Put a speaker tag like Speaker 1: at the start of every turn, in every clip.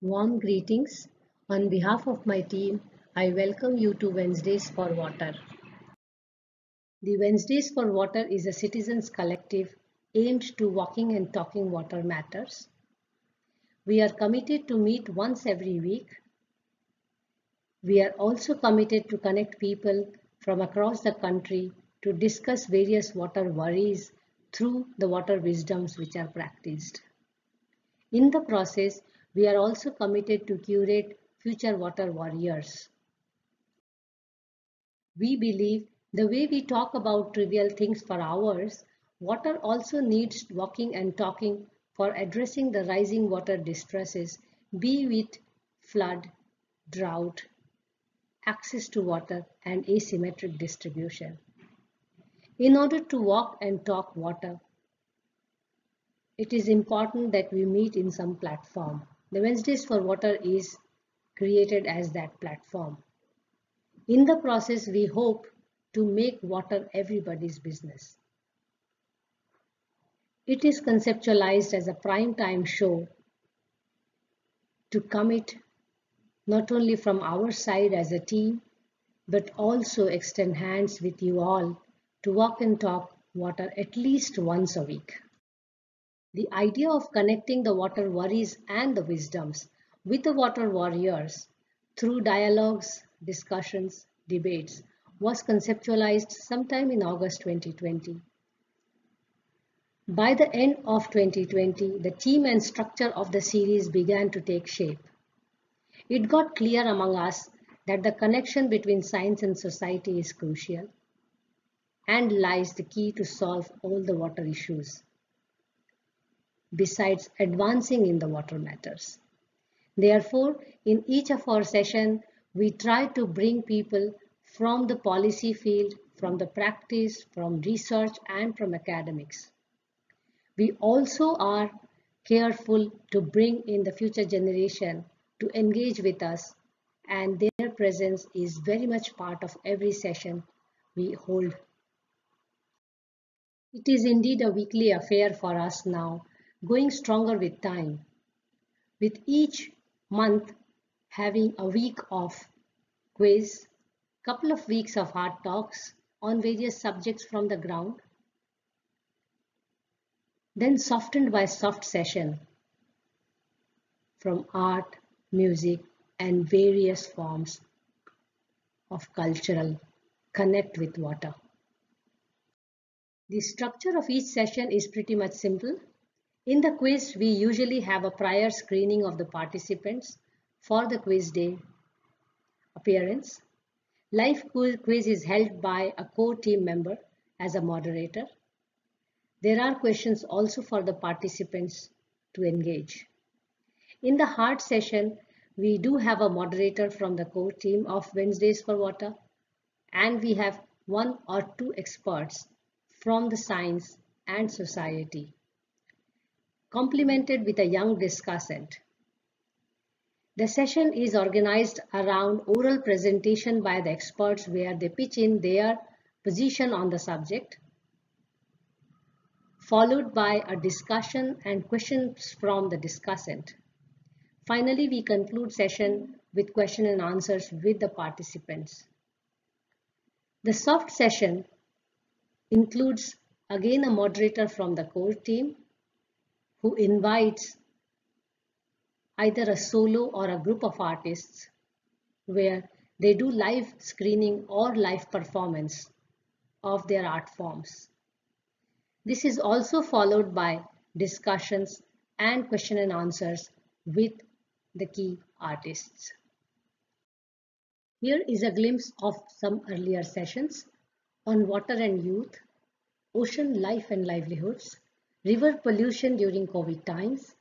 Speaker 1: Warm greetings. On behalf of my team, I welcome you to Wednesdays for Water. The Wednesdays for Water is a citizens' collective aimed to walking and talking water matters. We are committed to meet once every week. We are also committed to connect people from across the country to discuss various water worries through the water wisdoms which are practiced. In the process, we are also committed to curate future water warriors. We believe the way we talk about trivial things for hours, water also needs walking and talking for addressing the rising water distresses, be it flood, drought, access to water, and asymmetric distribution. In order to walk and talk water, it is important that we meet in some platform. The Wednesdays for Water is created as that platform. In the process, we hope to make water everybody's business. It is conceptualized as a prime time show to commit not only from our side as a team, but also extend hands with you all to walk and talk water at least once a week. The idea of connecting the water worries and the wisdoms with the water warriors through dialogues, discussions, debates was conceptualized sometime in August 2020. By the end of 2020, the theme and structure of the series began to take shape. It got clear among us that the connection between science and society is crucial and lies the key to solve all the water issues, besides advancing in the water matters. Therefore, in each of our sessions, we try to bring people from the policy field, from the practice, from research, and from academics. We also are careful to bring in the future generation to engage with us, and their presence is very much part of every session we hold. It is indeed a weekly affair for us now, going stronger with time, with each month having a week of quiz, couple of weeks of hard talks on various subjects from the ground, then softened by soft session from art, music, and various forms of cultural connect with water. The structure of each session is pretty much simple. In the quiz, we usually have a prior screening of the participants for the quiz day appearance. Live quiz is held by a core team member as a moderator. There are questions also for the participants to engage. In the hard session, we do have a moderator from the core team of Wednesdays for Water, and we have one or two experts from the science and society, complemented with a young discussant. The session is organized around oral presentation by the experts where they pitch in their position on the subject, followed by a discussion and questions from the discussant. Finally, we conclude session with question and answers with the participants. The soft session includes again a moderator from the core team who invites either a solo or a group of artists where they do live screening or live performance of their art forms. This is also followed by discussions and question and answers with the key artists. Here is a glimpse of some earlier sessions on water and youth, ocean life and livelihoods, river pollution during COVID times,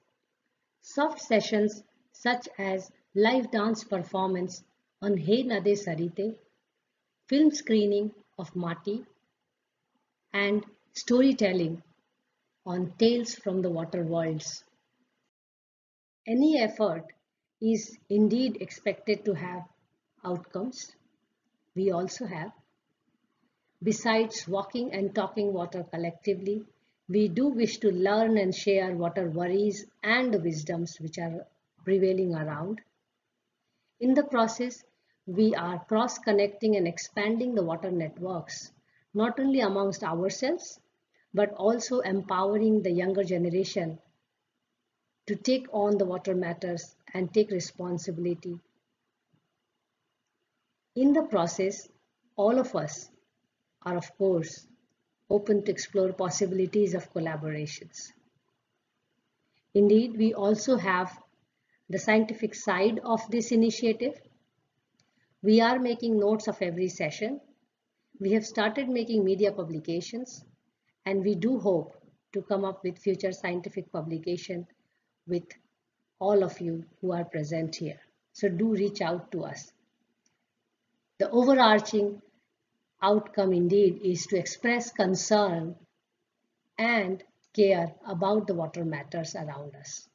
Speaker 1: soft sessions such as live dance performance on Hey Nade Sarite, film screening of Mati, and storytelling on Tales from the Water Worlds. Any effort is indeed expected to have outcomes. We also have. Besides walking and talking water collectively, we do wish to learn and share water worries and the wisdoms which are prevailing around. In the process, we are cross-connecting and expanding the water networks, not only amongst ourselves, but also empowering the younger generation to take on the water matters and take responsibility. In the process, all of us are, of course, open to explore possibilities of collaborations. Indeed, we also have the scientific side of this initiative. We are making notes of every session. We have started making media publications, and we do hope to come up with future scientific publication with all of you who are present here. So do reach out to us. The overarching outcome indeed is to express concern and care about the water matters around us.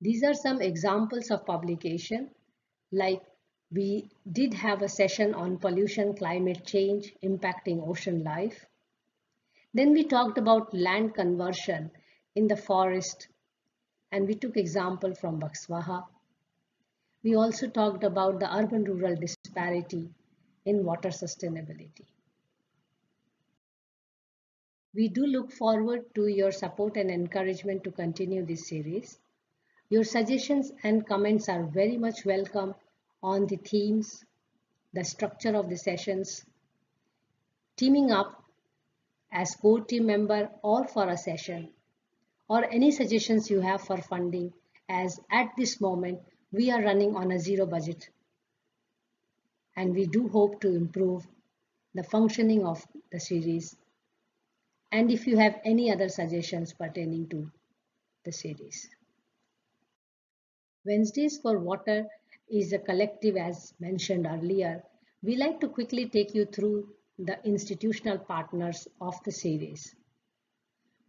Speaker 1: These are some examples of publication, like we did have a session on pollution, climate change impacting ocean life. Then we talked about land conversion in the forest, and we took example from Bakswaha. We also talked about the urban-rural disparity in water sustainability. We do look forward to your support and encouragement to continue this series. Your suggestions and comments are very much welcome on the themes, the structure of the sessions, teaming up as core team member or for a session, or any suggestions you have for funding, as at this moment we are running on a zero budget and we do hope to improve the functioning of the series. And if you have any other suggestions pertaining to the series. Wednesdays for Water is a collective, as mentioned earlier. We like to quickly take you through the institutional partners of the series.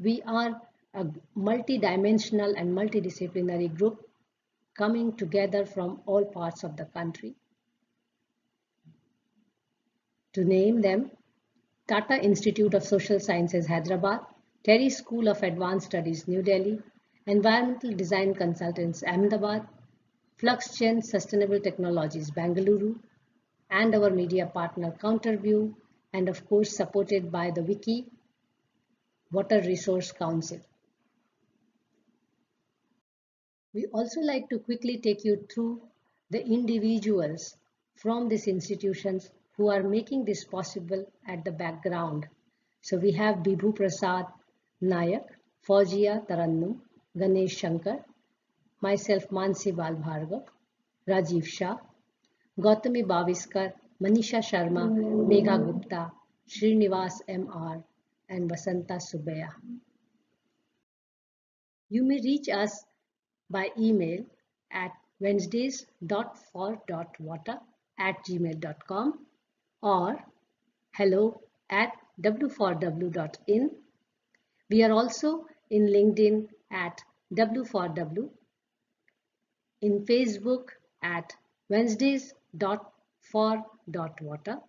Speaker 1: We are a multi-dimensional and multidisciplinary group coming together from all parts of the country. To name them, Tata Institute of Social Sciences, Hyderabad, Terry School of Advanced Studies, New Delhi, Environmental Design Consultants, Ahmedabad, FluxGen Sustainable Technologies, Bangalore, and our media partner Counterview, and of course supported by the Wiki Water Resource Council. We also like to quickly take you through the individuals from these institutions who are making this possible at the background. So we have Bibhu Prasad Nayak, Fauzia Tarannum, Ganesh Shankar, myself Mansi Balbhargav, Rajiv Shah, Gautami Baviskar, Manisha Sharma, Megha Gupta, Srinivas M.R. and Vasanta Subbeya. You may reach us by email at wednesdays.for.water@gmail.com or hello@w4w.in. We are also in LinkedIn at w4w, in Facebook at wednesdays.for.water,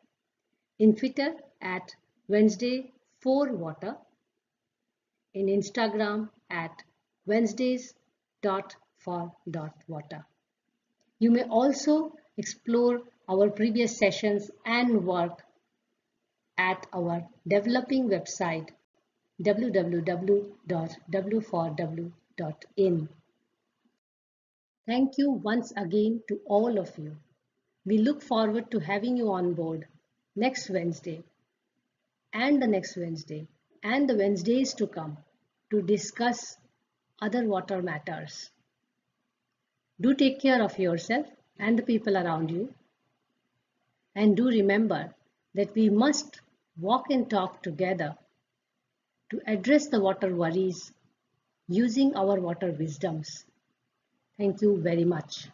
Speaker 1: in Twitter at Wednesday4Water, in Instagram at Wednesdays.for.water. You may also explore our previous sessions and work at our developing website www.w4w.in. Thank you once again to all of you. We look forward to having you on board next Wednesday and the next Wednesday and the Wednesdays to come to discuss other water matters. Do take care of yourself and the people around you. And do remember that we must walk and talk together to address the water worries using our water wisdoms. Thank you very much.